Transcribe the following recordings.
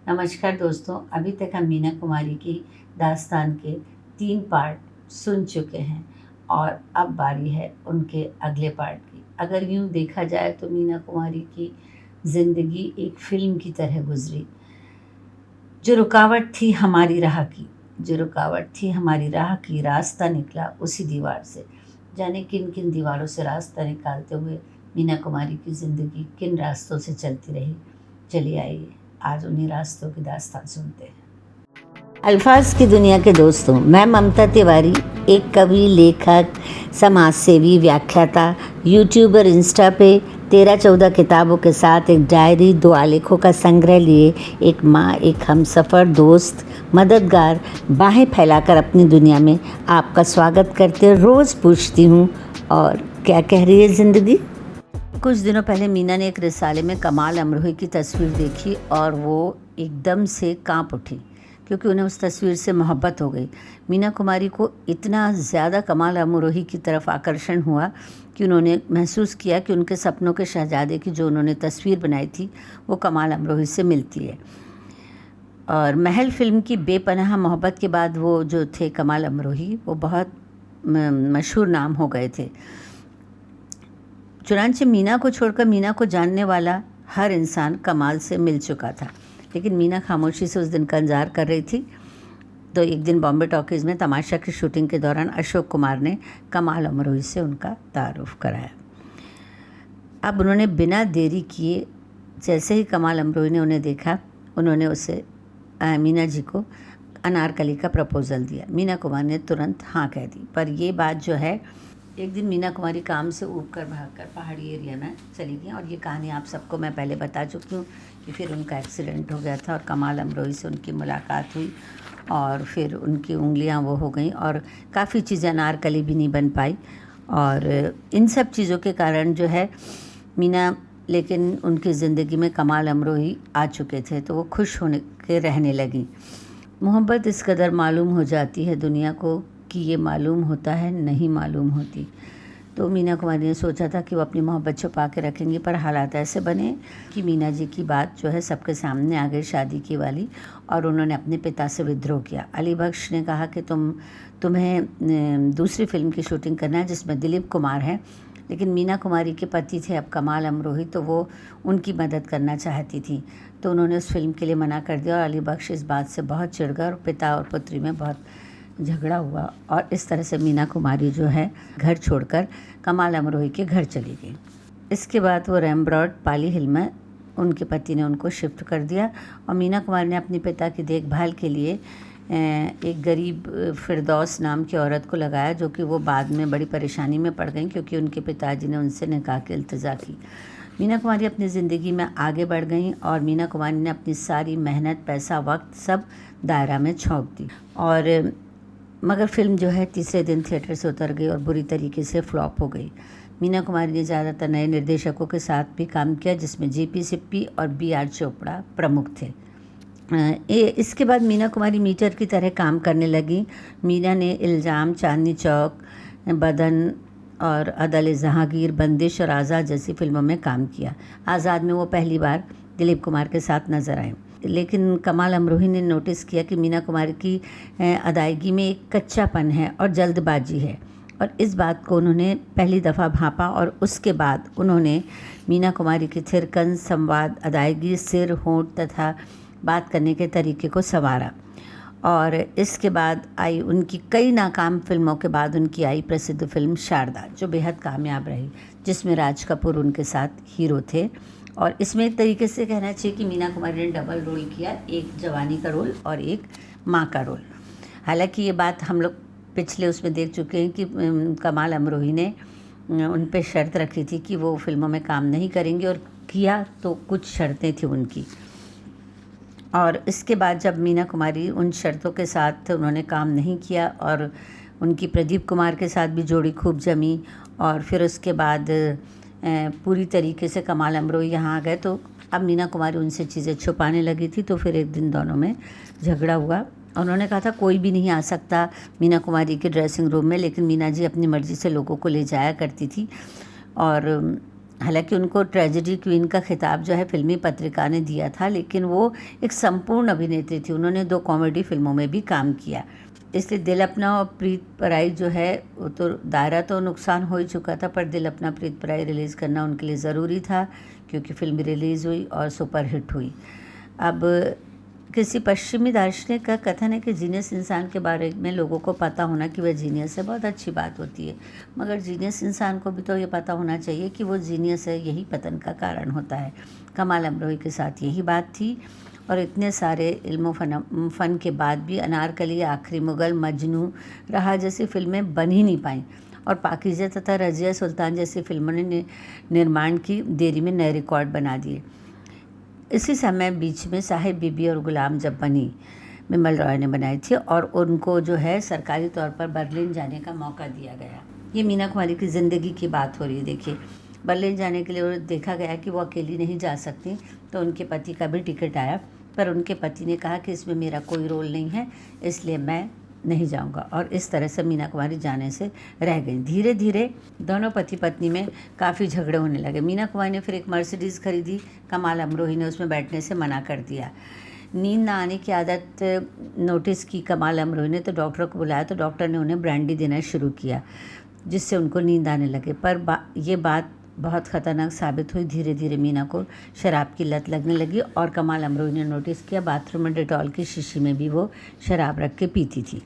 नमस्कार दोस्तों, अभी तक हम मीना कुमारी की दास्तान के 3 पार्ट सुन चुके हैं और अब बारी है उनके अगले पार्ट की। अगर यूँ देखा जाए तो मीना कुमारी की ज़िंदगी एक फ़िल्म की तरह गुज़री। जो रुकावट थी हमारी राह की, जो रुकावट थी हमारी राह की, रास्ता निकला उसी दीवार से। जाने किन-किन दीवारों से रास्ता निकालते हुए मीना कुमारी की ज़िंदगी किन रास्तों से चलती रही। चलिए आइए, आज उन्हीं रास्तों की दास्तान सुनते हैं। अल्फाज की दुनिया के दोस्तों, मैं ममता तिवारी, एक कवि, लेखक, समाज सेवी, व्याख्याता, यूट्यूबर, इंस्टा पे 13-14 किताबों के साथ एक डायरी, 2 आलेखों का संग्रह लिए एक माँ, एक हमसफ़र, दोस्त, मददगार, बाहें फैलाकर अपनी दुनिया में आपका स्वागत करते रोज़ पूछती हूँ, और क्या कह रही है ज़िंदगी। कुछ दिनों पहले मीना ने एक रिसाले में कमाल अमरोही की तस्वीर देखी और वो एकदम से कांप उठी, क्योंकि उन्हें उस तस्वीर से मोहब्बत हो गई। मीना कुमारी को इतना ज़्यादा कमाल अमरोही की तरफ आकर्षण हुआ कि उन्होंने महसूस किया कि उनके सपनों के शहजादे की जो उन्होंने तस्वीर बनाई थी वो कमाल अमरोही से मिलती है। और महल फ़िल्म की बेपनाह मोहब्बत के बाद वो जो थे कमाल अमरोही, वो बहुत मशहूर नाम हो गए थे। चुनांचे मीना को छोड़कर मीना को जानने वाला हर इंसान कमाल से मिल चुका था, लेकिन मीना खामोशी से उस दिन का इंतज़ार कर रही थी। तो एक दिन बॉम्बे टॉकीज़ में तमाशा की शूटिंग के दौरान अशोक कुमार ने कमाल अमरोही से उनका तारुफ कराया। अब उन्होंने बिना देरी किए, जैसे ही कमाल अमरोही ने उन्हें देखा, उन्होंने उसे मीना जी को अनारकली का प्रपोज़ल दिया। मीना कुमारी ने तुरंत हाँ कह दी। पर ये बात जो है, एक दिन मीना कुमारी काम से ऊबकर भागकर पहाड़ी एरिया में चली गई, और ये कहानी आप सबको मैं पहले बता चुकी हूँ कि फिर उनका एक्सीडेंट हो गया था और कमाल अमरोही से उनकी मुलाकात हुई और फिर उनकी उंगलियां वो हो गई और काफ़ी चीज़ें अनारकली भी नहीं बन पाई। और इन सब चीज़ों के कारण जो है मीना, लेकिन उनकी ज़िंदगी में कमाल अमरोही आ चुके थे, तो वो खुश होने के रहने लगी। मोहब्बत इस कदर मालूम हो जाती है दुनिया को कि ये मालूम होता है नहीं मालूम होती। तो मीना कुमारी ने सोचा था कि वो अपनी मोहब्बत छुपा के रखेंगी, पर हालात ऐसे बने कि मीना जी की बात जो है सबके सामने आ गई शादी की वाली, और उन्होंने अपने पिता से विद्रोह किया। अली बख्श ने कहा कि तुम्हें दूसरी फिल्म की शूटिंग करना है जिसमें दिलीप कुमार हैं, लेकिन मीना कुमारी के पति थे अब कमाल अमरोही, तो वो उनकी मदद करना चाहती थी, तो उन्होंने उस फिल्म के लिए मना कर दिया। और अली बख्श इस बात से बहुत चिढ़ गए और पिता और पुत्री में बहुत झगड़ा हुआ, और इस तरह से मीना कुमारी जो है घर छोड़कर कमाल अमरोही के घर चली गई। इसके बाद वो रैम्ब्रॉड पाली हिल में उनके पति ने उनको शिफ्ट कर दिया, और मीना कुमारी ने अपने पिता की देखभाल के लिए एक गरीब फिरदौस नाम की औरत को लगाया, जो कि वो बाद में बड़ी परेशानी में पड़ गई क्योंकि उनके पिताजी ने उनसे निकाह की इल्तिजा की। मीना कुमारी अपनी ज़िंदगी में आगे बढ़ गई और मीना कुमारी ने अपनी सारी मेहनत, पैसा, वक्त सब दायरा में झोंक दी। और मगर फिल्म जो है तीसरे दिन थिएटर से उतर गई और बुरी तरीके से फ्लॉप हो गई। मीना कुमारी ने ज़्यादातर नए निर्देशकों के साथ भी काम किया, जिसमें जेपी सिप्पी और बी.आर. चोपड़ा प्रमुख थे। इसके बाद मीना कुमारी मीटर की तरह काम करने लगी। मीना ने इल्ज़ाम, चांदनी चौक, बदन और अदल जहांगीर, बंदिश और आज़ाद जैसी फिल्मों में काम किया। आज़ाद में वो पहली बार दिलीप कुमार के साथ नज़र आए, लेकिन कमाल अमरोही ने नोटिस किया कि मीना कुमारी की अदायगी में एक कच्चापन है और जल्दबाजी है, और इस बात को उन्होंने पहली दफ़ा भांपा, और उसके बाद उन्होंने मीना कुमारी की थिरकन, संवाद, अदायगी, सिर, होंठ तथा बात करने के तरीके को संवारा। और इसके बाद आई उनकी कई नाकाम फिल्मों के बाद उनकी आई प्रसिद्ध फिल्म शारदा, जो बेहद कामयाब रही, जिसमें राज कपूर उनके साथ हीरो थे। और इसमें एक तरीके से कहना चाहिए कि मीना कुमारी ने डबल रोल किया, एक जवानी का रोल और एक माँ का रोल। हालांकि ये बात हम लोग पिछले उसमें देख चुके हैं कि कमाल अमरोही ने उन पे शर्त रखी थी कि वो फिल्मों में काम नहीं करेंगे, और किया तो कुछ शर्तें थी उनकी। और इसके बाद जब मीना कुमारी उन शर्तों के साथ उन्होंने काम नहीं किया, और उनकी प्रदीप कुमार के साथ भी जोड़ी खूब जमी, और फिर उसके बाद पूरी तरीके से कमाल अमरोही यहाँ आ गए, तो अब मीना कुमारी उनसे चीज़ें छुपाने लगी थी। तो फिर एक दिन दोनों में झगड़ा हुआ। उन्होंने कहा था कोई भी नहीं आ सकता मीना कुमारी के ड्रेसिंग रूम में, लेकिन मीना जी अपनी मर्ज़ी से लोगों को ले जाया करती थी। और हालांकि उनको ट्रेजेडी क्वीन का खिताब जो है फिल्मी पत्रिका ने दिया था, लेकिन वो एक संपूर्ण अभिनेत्री थी। उन्होंने 2 कॉमेडी फिल्मों में भी काम किया। इसलिए दिल अपना और प्रीत पराई जो है वो तो दायरा तो नुकसान हो ही चुका था, पर दिल अपना प्रीत पराई रिलीज़ करना उनके लिए ज़रूरी था, क्योंकि फिल्म रिलीज़ हुई और सुपर हिट हुई। अब किसी पश्चिमी दार्शनिक का कथन है कि जीनियस इंसान के बारे में लोगों को पता होना कि वह जीनियस है, बहुत अच्छी बात होती है, मगर जीनियस इंसान को भी तो ये पता होना चाहिए कि वो जीनियस है, यही पतन का कारण होता है। कमाल अमरोही के साथ यही बात थी, और इतने सारे इल्म फ़न के बाद भी अनारकली, आखिरी मुगल, मजनू, रहा जैसी फिल्में बन ही नहीं पाईं, और पाकीज़ा तथा रज़िया सुल्तान जैसी फिल्मों ने निर्माण की देरी में नए रिकॉर्ड बना दिए। इसी समय बीच में साहिब बीबी और गुलाम जब बनी, बिमल रॉय ने बनाई थी, और उनको जो है सरकारी तौर पर बर्लिन जाने का मौका दिया गया। ये मीना कुमारी की ज़िंदगी की बात हो रही है। देखिए, बर्लिन जाने के लिए देखा गया कि वो अकेली नहीं जा सकती, तो उनके पति का भी टिकट आया, पर उनके पति ने कहा कि इसमें मेरा कोई रोल नहीं है, इसलिए मैं नहीं जाऊंगा, और इस तरह से मीना कुमारी जाने से रह गई। धीरे धीरे दोनों पति पत्नी में काफ़ी झगड़े होने लगे। मीना कुमारी ने फिर एक मर्सिडीज़ खरीदी, कमाल अमरोही ने उसमें बैठने से मना कर दिया। नींद ना आने की आदत नोटिस की कमाल अमरोही ने, तो डॉक्टर को बुलाया, तो डॉक्टर ने उन्हें ब्रांडी देना शुरू किया, जिससे उनको नींद आने लगे। पर ये बात बहुत ख़तरनाक साबित हुई। धीरे धीरे मीना को शराब की लत लगने लगी, और कमाल अमरोही ने नोटिस किया बाथरूम में डेटॉल की शीशी में भी वो शराब रख के पीती थी।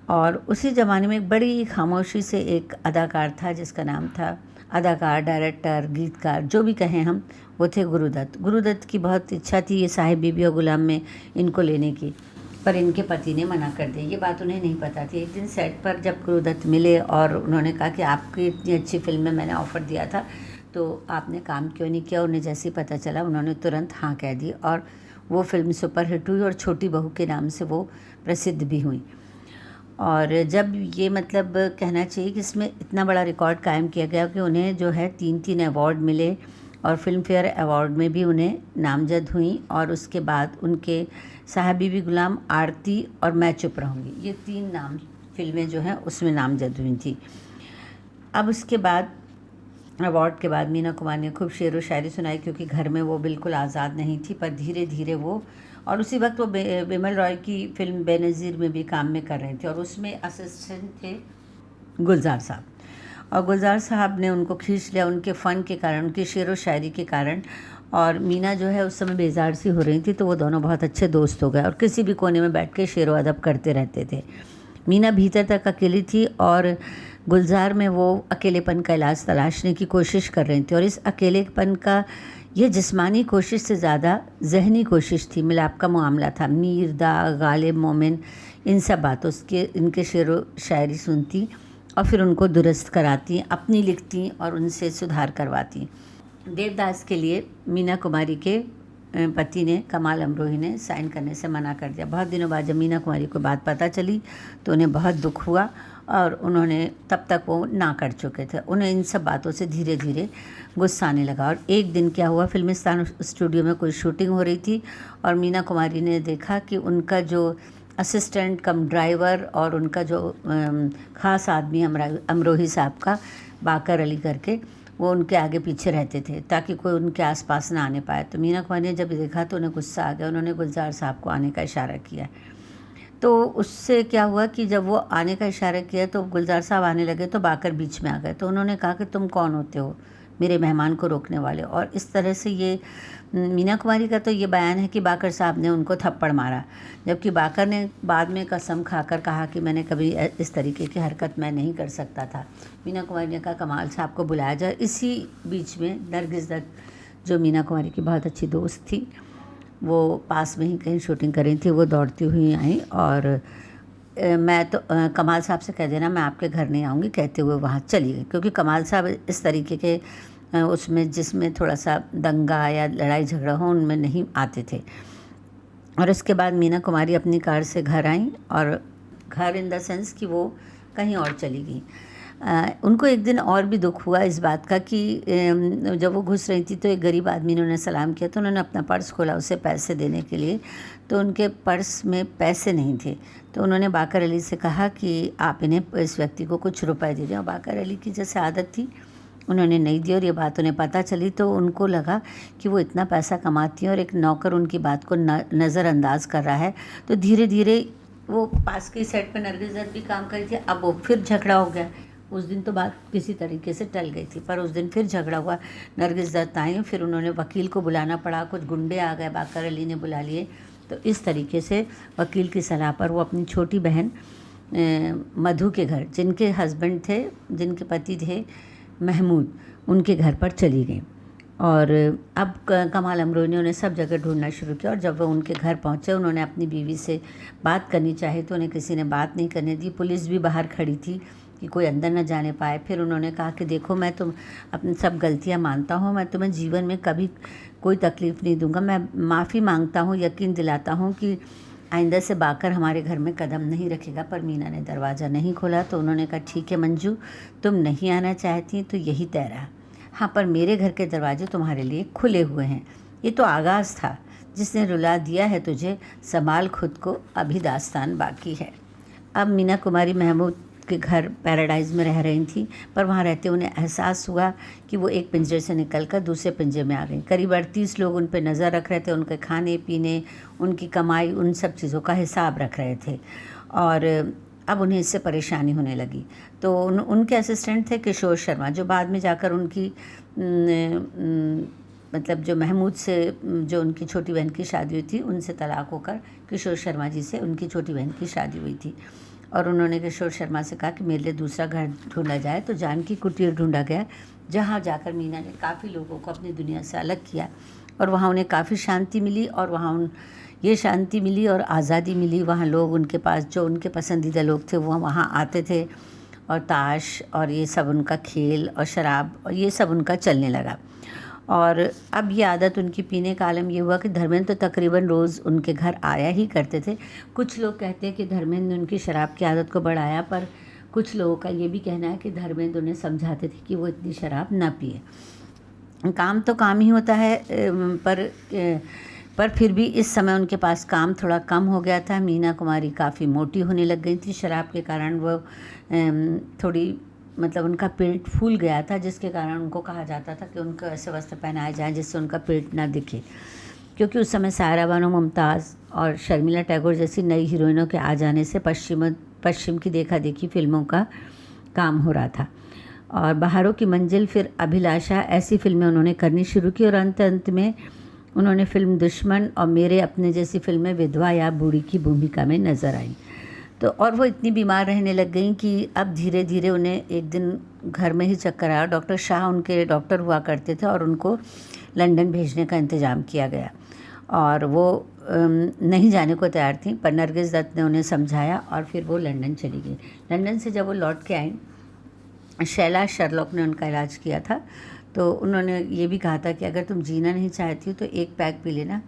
और उसी ज़माने में एक बड़ी खामोशी से एक अदाकार था, जिसका नाम था, अदाकार, डायरेक्टर, गीतकार, जो भी कहें हम, वो थे गुरुदत्त। गुरुदत्त की बहुत इच्छा थी ये साहिब बीबी और गुलाम में इनको लेने की, पर इनके पति ने मना कर दिया। ये बात उन्हें नहीं पता थी। एक दिन सेट पर जब गुरुदत्त मिले और उन्होंने कहा कि आपकी इतनी अच्छी फिल्म में मैंने ऑफ़र दिया था, तो आपने काम क्यों नहीं किया। उन्हें जैसे ही पता चला, उन्होंने तुरंत हाँ कह दी, और वो फिल्म सुपर हिट हुई, और छोटी बहू के नाम से वो प्रसिद्ध भी हुई। और जब ये मतलब कहना चाहिए कि इसमें इतना बड़ा रिकॉर्ड कायम किया गया कि उन्हें जो है 3 अवार्ड मिले, और फिल्म फेयर अवार्ड में भी उन्हें नामजद हुई, और उसके बाद उनके साहिब बीबी गुलाम, आरती और मैं चुप रहूँगी, ये 3 नाम फिल्में जो हैं उसमें नामजद हुई थी। अब उसके बाद अवार्ड के बाद मीना कुमारी ने खूब शेर व शायरी सुनाई, क्योंकि घर में वो बिल्कुल आज़ाद नहीं थी, पर धीरे धीरे वो, और उसी वक्त वो बिमल रॉय की फिल्म बेनज़ीर में भी काम में कर रहे थे, और उसमें असिस्टेंट थे गुलजार साहब, और गुलजार साहब ने उनको खींच लिया उनके फ़न के कारण, उनकी शेर व शायरी के कारण। और मीना जो है उस समय बेजार सी हो रही थी, तो वो दोनों बहुत अच्छे दोस्त हो गए, और किसी भी कोने में बैठ के शेर व अदब करते रहते थे। मीना भीतर तक अकेली थी, और गुलजार में वो अकेलेपन का इलाज तलाशने की कोशिश कर रही थी, और इस अकेलेपन का ये जिस्मानी कोशिश से ज़्यादा ज़हनी कोशिश थी, मिलाप का मामला था। मीर, दा, गालिब, मोमिन, इन सब बातों के इनके शेर व शायरी सुनती, और फिर उनको दुरुस्त कराती, अपनी लिखती, और उनसे सुधार करवाती। देवदास के लिए मीना कुमारी के पति ने, कमाल अमरोही ने, साइन करने से मना कर दिया। बहुत दिनों बाद जब मीना कुमारी को बात पता चली, तो उन्हें बहुत दुख हुआ, और उन्होंने, तब तक वो ना कर चुके थे, उन्हें इन सब बातों से धीरे धीरे गुस्सा आने लगा। और एक दिन क्या हुआ, फिल्मिस्तान स्टूडियो में कोई शूटिंग हो रही थी, और मीना कुमारी ने देखा कि उनका जो असिस्टेंट कम ड्राइवर और उनका जो ख़ास आदमी अमरोही साहब का, बाकर अली करके, वो उनके आगे पीछे रहते थे, ताकि कोई उनके आसपास ना आने पाए। तो मीना कुमारी ने जब देखा तो उन्हें गुस्सा आ गया। उन्होंने गुलजार साहब को आने का इशारा किया, तो उससे क्या हुआ कि जब वो आने का इशारा किया, तो गुलजार साहब आने लगे, तो बाकर बीच में आ गए। तो उन्होंने कहा कि तुम कौन होते हो मेरे मेहमान को रोकने वाले। और इस तरह से ये मीना कुमारी का तो ये बयान है कि बाकर साहब ने उनको थप्पड़ मारा, जबकि बाकर ने बाद में कसम खाकर कहा कि मैंने कभी इस तरीके की हरकत मैं नहीं कर सकता था। मीना कुमारी ने कहा कमाल साहब को बुलाया जाए। इसी बीच में नरगिस दत्त, जो मीना कुमारी की बहुत अच्छी दोस्त थी, वो पास में ही कहीं शूटिंग कर रही थी, वो दौड़ती हुई आई, और मैं तो कमाल साहब से कह देना मैं आपके घर नहीं आऊँगी कहते हुए वहाँ चली गई, क्योंकि कमाल साहब इस तरीके के उसमें जिसमें थोड़ा सा दंगा या लड़ाई झगड़ा हो उनमें नहीं आते थे। और उसके बाद मीना कुमारी अपनी कार से घर आई, और घर इन द सेंस कि वो कहीं और चली गई। उनको एक दिन और भी दुख हुआ इस बात का कि जब वो घुस रही थी, तो एक गरीब आदमी ने उन्हें सलाम किया, तो उन्होंने अपना पर्स खोला उसे पैसे देने के लिए, तो उनके पर्स में पैसे नहीं थे। तो उन्होंने बाकर अली से कहा कि आप इन्हें, इस व्यक्ति को कुछ रुपए दे दें। और बाकर अली की जैसे आदत थी, उन्होंने नहीं दी और ये बात उन्हें पता चली तो उनको लगा कि वो इतना पैसा कमाती हैं और एक नौकर उनकी बात को नज़रअंदाज कर रहा है। तो धीरे धीरे वो पास के सेट पर नरगिस दत्त भी काम करी थी। अब वो फिर झगड़ा हो गया। उस दिन तो बात किसी तरीके से टल गई थी, पर उस दिन फिर झगड़ा हुआ। नरगिस दत्त आई, फिर उन्होंने वकील को बुलाना पड़ा, कुछ गुंडे आ गए, बाकर अली ने बुला लिए। तो इस तरीके से वकील की सलाह पर वो अपनी छोटी बहन मधु के घर, जिनके हस्बैंड थे, जिनके पति थे महमूद, उनके घर पर चली गई। और अब कमाल अमरोही ने उन्हें सब जगह ढूंढना शुरू किया और जब वो उनके घर पहुंचे, उन्होंने अपनी बीवी से बात करनी चाही तो उन्हें किसी ने बात नहीं करने दी। पुलिस भी बाहर खड़ी थी कि कोई अंदर न जाने पाए। फिर उन्होंने कहा कि देखो, मैं तुम अपनी सब गलतियां मानता हूं, मैं तुम्हें जीवन में कभी कोई तकलीफ़ नहीं दूंगा, मैं माफ़ी मांगता हूं, यकीन दिलाता हूं कि आइंदा से बाकर हमारे घर में कदम नहीं रखेगा। पर मीना ने दरवाज़ा नहीं खोला। तो उन्होंने कहा, ठीक है मंजू, तुम नहीं आना चाहती तो यही तय रहा। हाँ, पर मेरे घर के दरवाजे तुम्हारे लिए खुले हुए हैं। ये तो आगाज़ था, जिसने रुला दिया है तुझे, संभाल खुद को, अभी दास्तान बाकी है। अब मीना कुमारी महमूद के घर पैराडाइज़ में रह रही थी, पर वहाँ रहते उन्हें एहसास हुआ कि वो एक पिंजरे से निकलकर दूसरे पिंजरे में आ गई। करीब 38 लोग उन पर नज़र रख रहे थे, उनके खाने पीने, उनकी कमाई, उन सब चीज़ों का हिसाब रख रहे थे। और अब उन्हें इससे परेशानी होने लगी। तो उनके असिस्टेंट थे किशोर शर्मा, जो बाद में जाकर उनकी मतलब जो महमूद से जो उनकी छोटी बहन की शादी हुई थी, उनसे तलाक होकर किशोर शर्मा जी से उनकी छोटी बहन की शादी हुई थी। और उन्होंने किशोर शर्मा से कहा कि मेरे लिए दूसरा घर ढूंढा जाए। तो जानकी कुटीर ढूंढा गया, जहाँ जाकर मीना ने काफ़ी लोगों को अपनी दुनिया से अलग किया और वहाँ उन्हें काफ़ी शांति मिली और वहाँ ये शांति मिली और आज़ादी मिली। वहाँ लोग, उनके पास जो उनके पसंदीदा लोग थे वो वहाँ आते थे और ताश और ये सब उनका खेल और शराब और ये सब उनका चलने लगा। और अब ये आदत उनकी पीने का आलम ये हुआ कि धर्मेंद्र तो तकरीबन रोज़ उनके घर आया ही करते थे। कुछ लोग कहते हैं कि धर्मेंद्र ने उनकी शराब की आदत को बढ़ाया, पर कुछ लोगों का ये भी कहना है कि धर्मेंद्र उन्हें समझाते थे कि वो इतनी शराब ना पिए। काम तो काम ही होता है, पर फिर भी इस समय उनके पास काम थोड़ा कम हो गया था। मीना कुमारी काफ़ी मोटी होने लग गई थी शराब के कारण। वो थोड़ी मतलब उनका पेट फूल गया था, जिसके कारण उनको कहा जाता था कि उनको ऐसे वस्त्र पहनाए जाएं जिससे उनका पेट ना दिखे, क्योंकि उस समय सायरा बानो, मुमताज़ और शर्मिला टैगोर जैसी नई हीरोइनों के आ जाने से पश्चिम की देखा देखी फिल्मों का काम हो रहा था। और बहारों की मंजिल, फिर अभिलाषा, ऐसी फिल्में उन्होंने करनी शुरू की और अंत में उन्होंने फिल्म दुश्मन और मेरे अपने जैसी फिल्में विधवा या बूढ़ी की भूमिका में नज़र आई। तो और वो इतनी बीमार रहने लग गई कि अब धीरे धीरे उन्हें एक दिन घर में ही चक्कर आया। डॉक्टर शाह उनके डॉक्टर हुआ करते थे और उनको लंदन भेजने का इंतज़ाम किया गया और वो नहीं जाने को तैयार थी, पर नरगिस दत्त ने उन्हें समझाया और फिर वो लंदन चली गई। लंदन से जब वो लौट के आई, शैला शर्लॉक ने उनका इलाज किया था। तो उन्होंने ये भी कहा था कि अगर तुम जीना नहीं चाहती हो तो एक पैक पी लेना,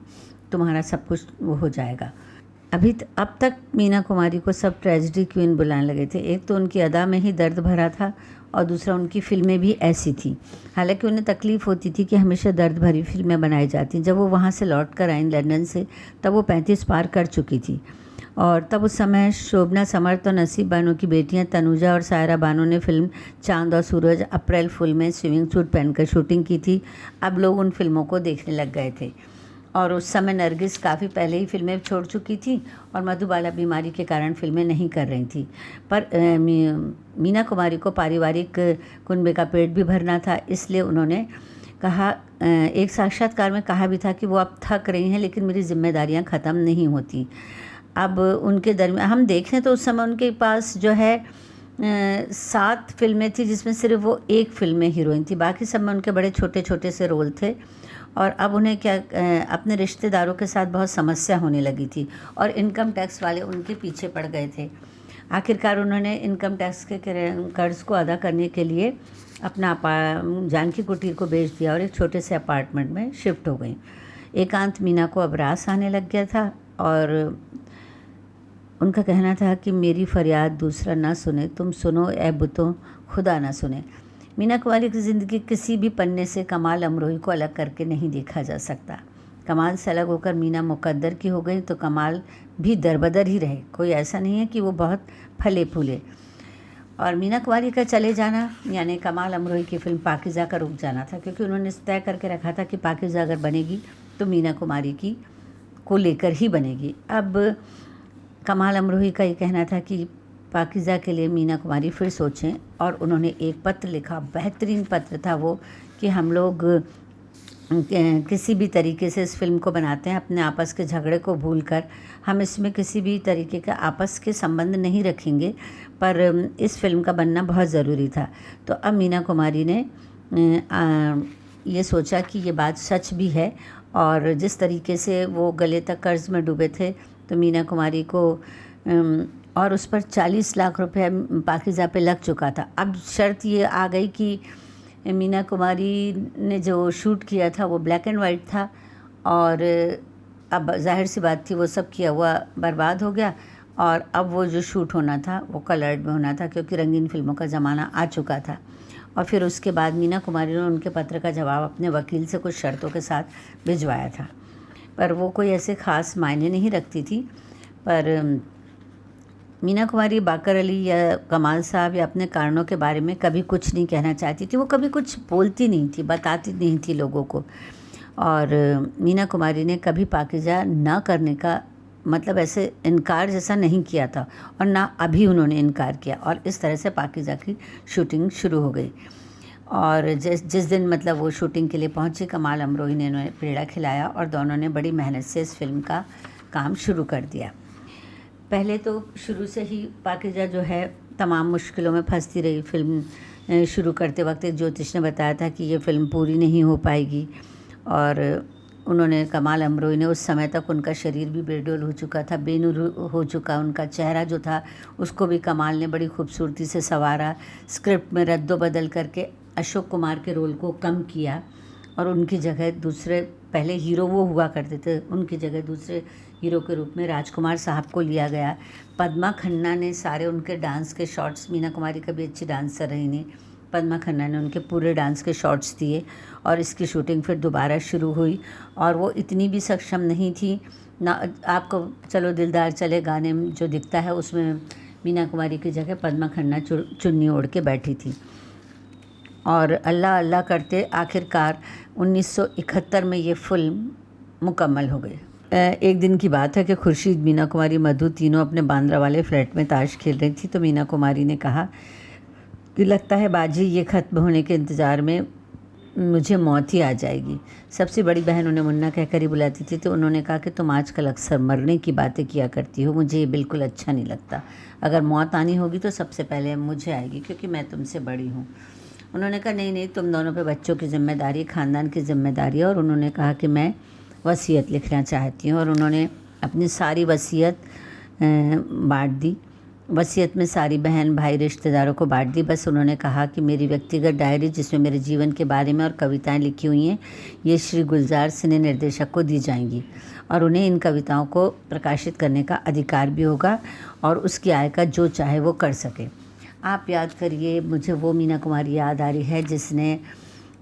तुम्हारा सब कुछ वो हो जाएगा। अब तक मीना कुमारी को सब ट्रेजिडी क्वीन बुलाने लगे थे। एक तो उनकी अदा में ही दर्द भरा था और दूसरा उनकी फ़िल्में भी ऐसी थी। हालांकि उन्हें तकलीफ़ होती थी कि हमेशा दर्द भरी फिल्में बनाई जाती। जब वो वहाँ से लौट कर आई लंदन से, तब वो 35 पार कर चुकी थी और तब उस समय शोभना समर्थ और नसीब बानो की बेटियां तनुजा और सायरा बानो ने फिल्म चांद और सूरज, अप्रैल फूल में स्विमिंग सूट पहनकर शूटिंग की थी। अब लोग उन फिल्मों को देखने लग गए थे और उस समय नरगिस काफ़ी पहले ही फिल्में छोड़ चुकी थी और मधुबाला बीमारी के कारण फिल्में नहीं कर रही थी। पर मीना कुमारी को पारिवारिक कुनबे का पेट भी भरना था, इसलिए उन्होंने कहा, एक साक्षात्कार में कहा भी था कि वो अब थक रही हैं, लेकिन मेरी जिम्मेदारियां ख़त्म नहीं होती। अब उनके दरमियान हम देखें तो उस समय उनके पास जो है 7 फिल्में थी, जिसमें सिर्फ वो एक फिल्म में हीरोइन थी, बाकी सब में उनके बड़े छोटे छोटे से रोल थे। और अब उन्हें अपने रिश्तेदारों के साथ बहुत समस्या होने लगी थी और इनकम टैक्स वाले उनके पीछे पड़ गए थे। आखिरकार उन्होंने इनकम टैक्स के कर्ज को अदा करने के लिए अपना जानकी कुटीर को बेच दिया और एक छोटे से अपार्टमेंट में शिफ्ट हो गई। एकांत मीना को अब रास आने लग गया था और उनका कहना था कि मेरी फरियाद दूसरा ना सुने, तुम सुनो ए बुतों, खुदा ना सुने। मीना कुमारी की ज़िंदगी किसी भी पन्ने से कमाल अमरोही को अलग करके नहीं देखा जा सकता। कमाल से अलग होकर मीना मुकद्दर की हो गई तो कमाल भी दरबदर ही रहे। कोई ऐसा नहीं है कि वो बहुत फले फूले। और मीना कुमारी का चले जाना यानी कमाल अमरोही की फ़िल्म पाकीज़ा का रुक जाना था, क्योंकि उन्होंने तय करके रखा था कि पाकीज़ा अगर बनेगी तो मीना कुमारी की को लेकर ही बनेगी। अब कमाल अमरोही का ये कहना था कि पाकीज़ा के लिए मीना कुमारी फिर सोचें, और उन्होंने एक पत्र लिखा, बेहतरीन पत्र था वो, कि हम लोग किसी भी तरीके से इस फिल्म को बनाते हैं, अपने आपस के झगड़े को भूलकर हम इसमें किसी भी तरीके का आपस के संबंध नहीं रखेंगे, पर इस फिल्म का बनना बहुत ज़रूरी था। तो अब मीना कुमारी ने ये सोचा कि ये बात सच भी है, और जिस तरीके से वो गले तक कर्ज में डूबे थे, तो मीना कुमारी को और उस पर 40 लाख रुपए पाकीज़ा पे लग चुका था। अब शर्त ये आ गई कि मीना कुमारी ने जो शूट किया था वो ब्लैक एंड वाइट था, और अब जाहिर सी बात थी वो सब किया हुआ बर्बाद हो गया, और अब वो जो शूट होना था वो कलर्ड में होना था, क्योंकि रंगीन फिल्मों का ज़माना आ चुका था। और फिर उसके बाद मीना कुमारी ने उनके पत्र का जवाब अपने वकील से कुछ शर्तों के साथ भिजवाया था, पर वो कोई ऐसे ख़ास मायने नहीं रखती थी। पर मीना कुमारी बाकर अली या कमाल साहब या अपने कारणों के बारे में कभी कुछ नहीं कहना चाहती थी, वो कभी कुछ बोलती नहीं थी, बताती नहीं थी लोगों को। और मीना कुमारी ने कभी पाकीज़ा ना करने का मतलब ऐसे इनकार जैसा नहीं किया था, और ना अभी उन्होंने इनकार किया, और इस तरह से पाकीज़ा की शूटिंग शुरू हो गई। और जिस दिन मतलब वो शूटिंग के लिए पहुंची, कमाल अमरोही ने उन्हें पेड़ा खिलाया, और दोनों ने बड़ी मेहनत से इस फिल्म का काम शुरू कर दिया। पहले तो शुरू से ही पाकीज़ा जो है तमाम मुश्किलों में फंसती रही। फिल्म शुरू करते वक्त एक ज्योतिष ने बताया था कि ये फ़िल्म पूरी नहीं हो पाएगी, और उन्होंने कमाल अमरोही ने उस समय तक उनका शरीर भी बेडोल हो चुका था, बेनूर हो चुका, उनका चेहरा जो था उसको भी कमाल ने बड़ी खूबसूरती से संवारा, स्क्रिप्ट में रद्दो बदल करके अशोक कुमार के रोल को कम किया, और उनकी जगह दूसरे, पहले हीरो वो हुआ करते थे, उनकी जगह दूसरे हीरो के रूप में राजकुमार साहब को लिया गया। पद्मा खन्ना ने सारे उनके डांस के शॉट्स, मीना कुमारी कभी अच्छी डांसर रही नहीं, पद्मा खन्ना ने उनके पूरे डांस के शॉट्स दिए, और इसकी शूटिंग फिर दोबारा शुरू हुई। और वो इतनी भी सक्षम नहीं थी ना, आपको चलो दिलदार चले गाने में जो दिखता है उसमें मीना कुमारी की जगह पद्मा खन्ना चुन्नी ओढ़ के बैठी थी, और अल्लाह अल्लाह करते आखिरकार 1971 में ये फिल्म मुकम्मल हो गई। एक दिन की बात है कि खुर्शीद, मीना कुमारी, मधु तीनों अपने बांद्रा वाले फ्लैट में ताश खेल रही थी, तो मीना कुमारी ने कहा कि लगता है बाजी ये ख़त्म होने के इंतज़ार में मुझे मौत ही आ जाएगी। सबसे बड़ी बहन उन्हें मुन्ना कहकर ही बुलाती थी, तो उन्होंने कहा कि तुम आजकल अक्सर मरने की बातें किया करती हो, मुझे ये बिल्कुल अच्छा नहीं लगता। अगर मौत आनी होगी तो सबसे पहले मुझे आएगी, क्योंकि मैं तुमसे बड़ी हूँ। उन्होंने कहा नहीं नहीं, तुम दोनों पे बच्चों की जिम्मेदारी, ख़ानदान की जिम्मेदारी है। और उन्होंने कहा कि मैं वसीयत लिखना चाहती हूँ, और उन्होंने अपनी सारी वसीयत बांट दी। वसीयत में सारी बहन भाई रिश्तेदारों को बांट दी। बस उन्होंने कहा कि मेरी व्यक्तिगत डायरी, जिसमें मेरे जीवन के बारे में और कविताएं लिखी हुई हैं, ये श्री गुलजार सिने निर्देशक को दी जाएंगी, और उन्हें इन कविताओं को प्रकाशित करने का अधिकार भी होगा, और उसकी आय का जो चाहे वो कर सके। आप याद करिए, मुझे वो मीना कुमारी याद आ रही है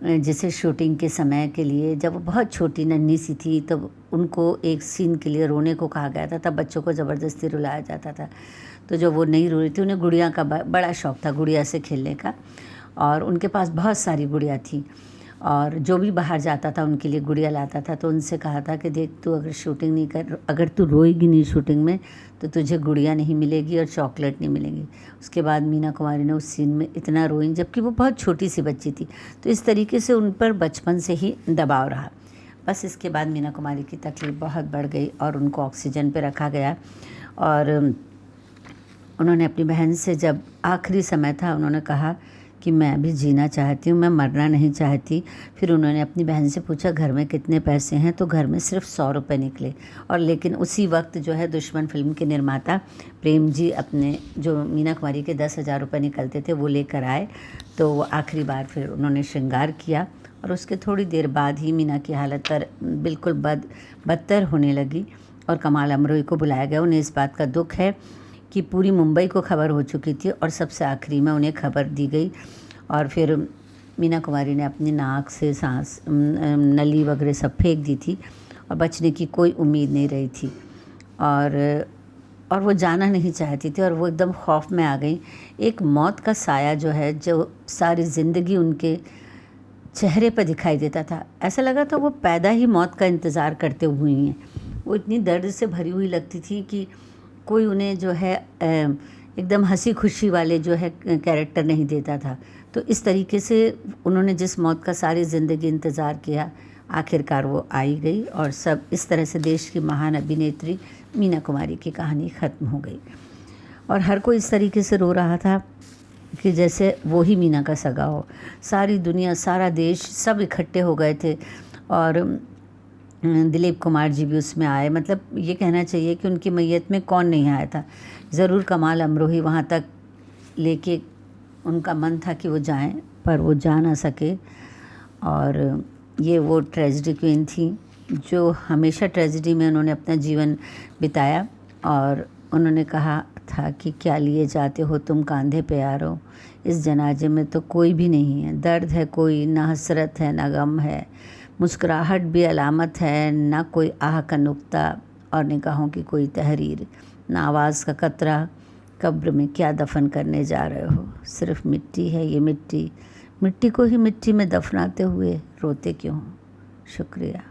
जिसे शूटिंग के समय के लिए, जब वो बहुत छोटी नन्ही सी थी, तब उनको एक सीन के लिए रोने को कहा गया था। तब बच्चों को ज़बरदस्ती रुलाया जाता था, तो जब वो नहीं रो रही थी, उन्हें गुड़िया का बड़ा शौक़ था, गुड़िया से खेलने का, और उनके पास बहुत सारी गुड़िया थी, और जो भी बाहर जाता था उनके लिए गुड़िया लाता था। तो उनसे कहा था कि देख, तू अगर शूटिंग नहीं अगर तू रोएगी नहीं शूटिंग में, तो तुझे गुड़िया नहीं मिलेगी और चॉकलेट नहीं मिलेगी। उसके बाद मीना कुमारी ने उस सीन में इतना रोई, जबकि वो बहुत छोटी सी बच्ची थी। तो इस तरीके से उन पर बचपन से ही दबाव रहा। बस इसके बाद मीना कुमारी की तकलीफ़ बहुत बढ़ गई, और उनको ऑक्सीजन पे रखा गया। और उन्होंने अपनी बहन से, जब आखिरी समय था, उन्होंने कहा कि मैं अभी जीना चाहती हूँ, मैं मरना नहीं चाहती। फिर उन्होंने अपनी बहन से पूछा घर में कितने पैसे हैं, तो घर में सिर्फ 100 रुपये निकले। और लेकिन उसी वक्त जो है दुश्मन फिल्म के निर्माता प्रेम जी अपने जो मीना कुमारी के 10,000 रुपये निकलते थे वो लेकर आए। तो वो आखिरी बार फिर उन्होंने श्रृंगार किया, और उसके थोड़ी देर बाद ही मीना की हालत बिल्कुल बदतर होने लगी, और कमाल अमरोही को बुलाया गया। उन्हें इस बात का दुख है कि पूरी मुंबई को खबर हो चुकी थी, और सबसे आखिरी में उन्हें खबर दी गई। और फिर मीना कुमारी ने अपनी नाक से सांस, नली वगैरह सब फेंक दी थी, और बचने की कोई उम्मीद नहीं रही थी। और और वो जाना नहीं चाहती थी और वो एकदम खौफ में आ गई। एक मौत का साया जो है, जो सारी ज़िंदगी उनके चेहरे पर दिखाई देता था, ऐसा लगा था वो पैदा ही मौत का इंतज़ार करते हुए हैं। वो इतनी दर्द से भरी हुई लगती थी कि कोई उन्हें जो है एकदम हंसी खुशी वाले जो है कैरेक्टर नहीं देता था। तो इस तरीके से उन्होंने जिस मौत का सारी ज़िंदगी इंतज़ार किया, आखिरकार वो आई गई और सब इस तरह से देश की महान अभिनेत्री मीना कुमारी की कहानी ख़त्म हो गई। और हर कोई इस तरीके से रो रहा था कि जैसे वो ही मीना का सगा हो। सारी दुनिया, सारा देश, सब इकट्ठे हो गए थे और दिलीप कुमार जी भी उसमें आए। मतलब ये कहना चाहिए कि उनकी मैयत में कौन नहीं आया था। ज़रूर कमाल अमरोही वहाँ तक लेके उनका मन था कि वो जाएं, पर वो जा ना सके। और ये वो ट्रेजेडी क्वीन थी जो हमेशा ट्रेजेडी में उन्होंने अपना जीवन बिताया। और उन्होंने कहा था कि क्या लिए जाते हो तुम कांधे पे यारो, इस जनाजे में तो कोई भी नहीं है। दर्द है कोई, ना हसरत है, ना गम है, मुस्कुराहट भी अलामत है, ना कोई आह का नुक्ता और निगाहों की कोई तहरीर, ना आवाज़ का कतरा। कब्र में क्या दफन करने जा रहे हो, सिर्फ मिट्टी है ये मिट्टी, मिट्टी को ही मिट्टी में दफनाते हुए रोते क्यों हो। शुक्रिया।